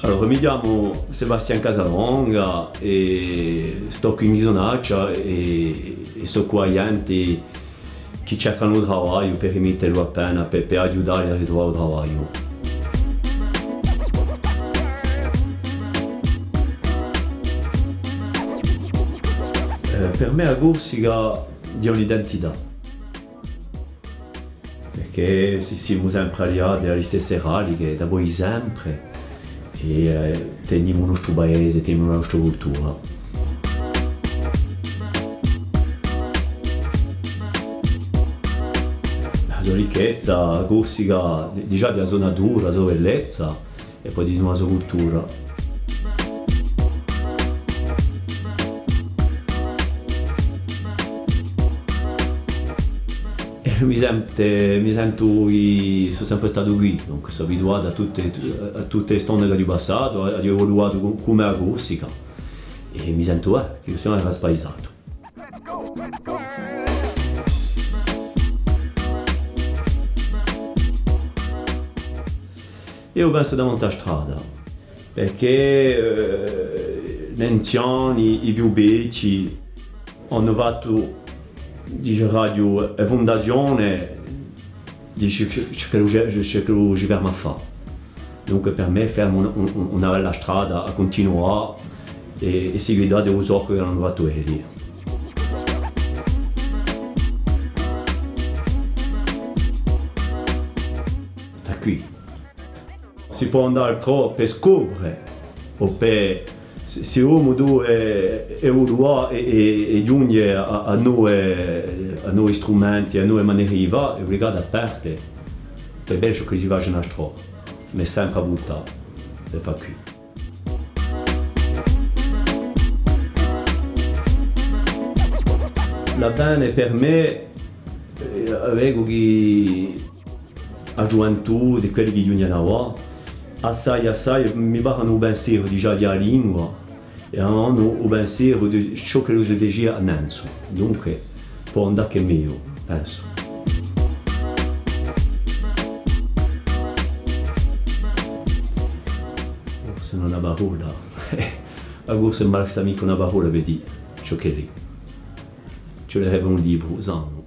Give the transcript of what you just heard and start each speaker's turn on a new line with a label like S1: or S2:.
S1: Allora, mi chiamo Sebastian Casalonga e sto qui in Ghisonaccia e sono qua agenti che cercano lavoro per rimetterlo appena per aiutare a ritrovare il lavoro. Per me la Corsica è un'identità, perché siamo sempre lì alle stesse radiche, da voi sempre. E teniamo il nostro paese, teniamo la nostra cultura. La ricchezza Corsica, già della sua natura, la sua bellezza e poi di la sua cultura. Mi sento che sono sempre stato qui, dunque sono abituato a tutte le storie del passato, ho evoluto come la Corsica e mi sento che sono raspaesato. Io penso da montare strada, perché gli anziani, i più vecchi hanno fatto dice radio e fondazione dice che lo ci ferma a fare. Dunque per me fermo una bella strada a continuare e seguire delle cose che hanno fatto ieri. Da qui si può andare troppo per scoprire o per se uno deve evoluare e giungere a nuovi strumenti, a nuove maniere di fare, è obbligato a perdere. È bello che si faccia una strada, ma è sempre a buttare per fare qui. La bene per me, avevo che la gioventù di quelli che giungono assai mi parlano un pensiero già della lingua e hanno un pensiero di ciò che si dice a Nanzo. Dunque può andare che meglio, penso. Forse non è una parola, a voi sembra che sta mica una parola per dire ciò che è lì. Ci vorrebbe un libro, usando.